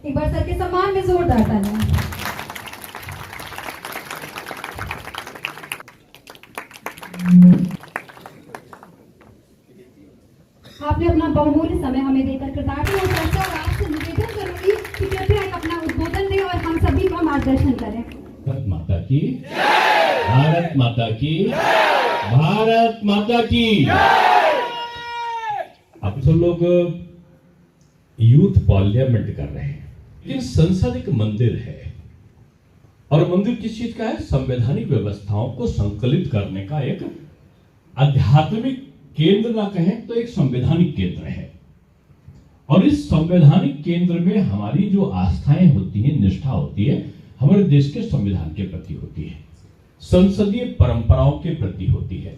एक बार सर के सम्मान में जोरदार तालियां। आपने अपना बहुमूल्य समय हमें देकर कृतज्ञ और चर्चा और आपसे निवेदन करूंगी कि कृपया एक अपना उद्बोधन दें और हम सभी का मार्गदर्शन करें। भारत माता की, भारत माता की, भारत माता की। आप सब लोग यूथ पार्लियामेंट कर रहे हैं, लेकिन संसद एक मंदिर है और मंदिर किस चीज का है? संवैधानिक व्यवस्थाओं को संकलित करने का एक आध्यात्मिक केंद्र ना कहें तो एक संवैधानिक केंद्र है। और इस संवैधानिक केंद्र में हमारी जो आस्थाएं होती हैं, निष्ठा होती है, हमारे देश के संविधान के प्रति होती है, संसदीय परंपराओं के प्रति होती है।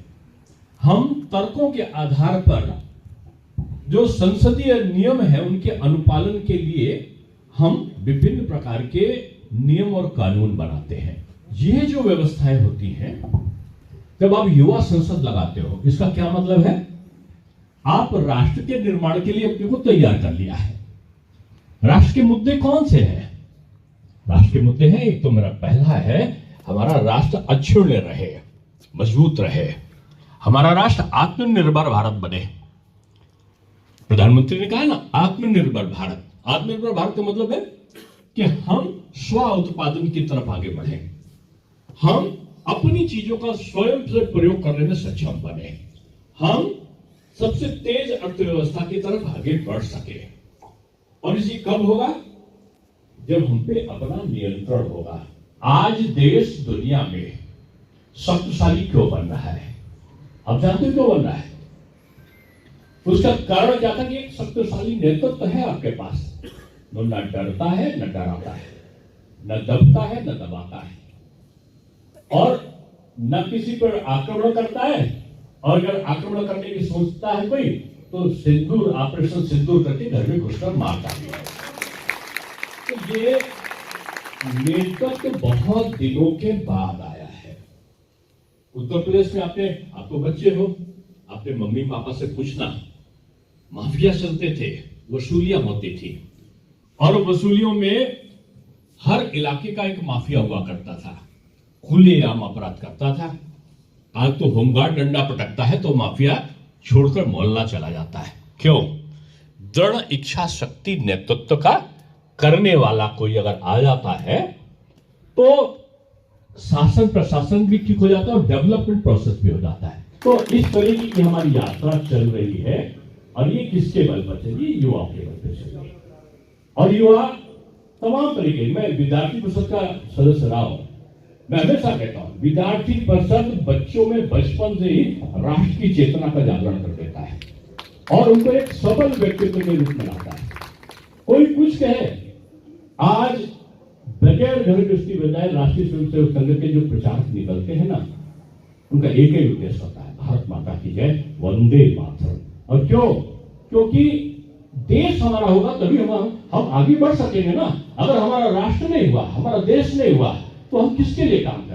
हम तर्कों के आधार पर जो संसदीय नियम है उनके अनुपालन के लिए हम विभिन्न प्रकार के नियम और कानून बनाते हैं। ये जो व्यवस्थाएं होती हैं, जब आप युवा संसद लगाते हो, इसका क्या मतलब है? आप राष्ट्र के निर्माण के लिए अपने को तैयार कर लिया है। राष्ट्र के मुद्दे कौन से हैं? राष्ट्र के मुद्दे हैं, एक तो मेरा पहला है, हमारा राष्ट्र अक्षुण्य रहे, मजबूत रहे, हमारा राष्ट्र आत्मनिर्भर भारत बने। प्रधानमंत्री ने कहा ना, आत्मनिर्भर भारत। आत्मनिर्भर भारत का मतलब है कि हम स्व उत्पादन की तरफ आगे बढ़े, हम अपनी चीजों का स्वयं से प्रयोग करने में सक्षम बने, हम सबसे तेज अर्थव्यवस्था की तरफ आगे बढ़ सके। और इसी कब होगा? जब हम पे अपना नियंत्रण होगा। आज देश दुनिया में शक्तिशाली क्यों बन रहा है? आप जानते हो क्यों बन रहा है? उसका कारण क्या था कि एक शक्तिशाली नेतृत्व है आपके पास, वो न डरता है न डराता है, न दबता है न दबाता है, और न किसी पर आक्रमण करता है, और अगर आक्रमण करने की सोचता है कोई तो सिंदूर, ऑपरेशन सिंदूर करके घर में घुसकर मारता है। तो ये नेतृत्व तो बहुत दिनों के बाद आया है। उत्तर प्रदेश में आपको बच्चे हो, अपने मम्मी पापा से पूछना, माफिया चलते थे, वसूलियां होती थी, और वसूलियों में हर इलाके का एक माफिया हुआ करता था, खुलेआम अपराध करता था। आज तो होमगार्ड डंडा पटकता है तो माफिया छोड़कर मोहल्ला चला जाता है। क्यों? दृढ़ इच्छा शक्ति नेतृत्व का करने वाला कोई अगर आ जाता है तो शासन प्रशासन भी ठीक हो जाता है और डेवलपमेंट प्रोसेस भी हो जाता है। तो इस तरीके की हमारी यात्रा चल रही है, और ये किसके बल पर चलिए? युवाओं के बल पर चलिए। और युवा तमाम तरीके, मैं विद्यार्थी परिषद का सदस्य रहा हूं, मैं हमेशा कहता हूं विद्यार्थी परिषद बच्चों में बचपन से ही राष्ट्र की चेतना का जागरण कर देता है और उनको एक सबल व्यक्तित्व के रूप में लाता है। कोई कुछ कहे, आज बगैर घर गृहस्थी बजाय राष्ट्रीय स्वयंसेवक संघ के जो प्रचारक निकलते हैं ना, उनका एक ही उद्देश्य होता है, भारत माता की जय, वंदे मातरम। और क्यों? क्योंकि देश हमारा होगा तभी हम आगे बढ़ सकेंगे ना। अगर हमारा राष्ट्र नहीं हुआ, हमारा देश नहीं हुआ, तो हम किसके लिए काम करेंगे?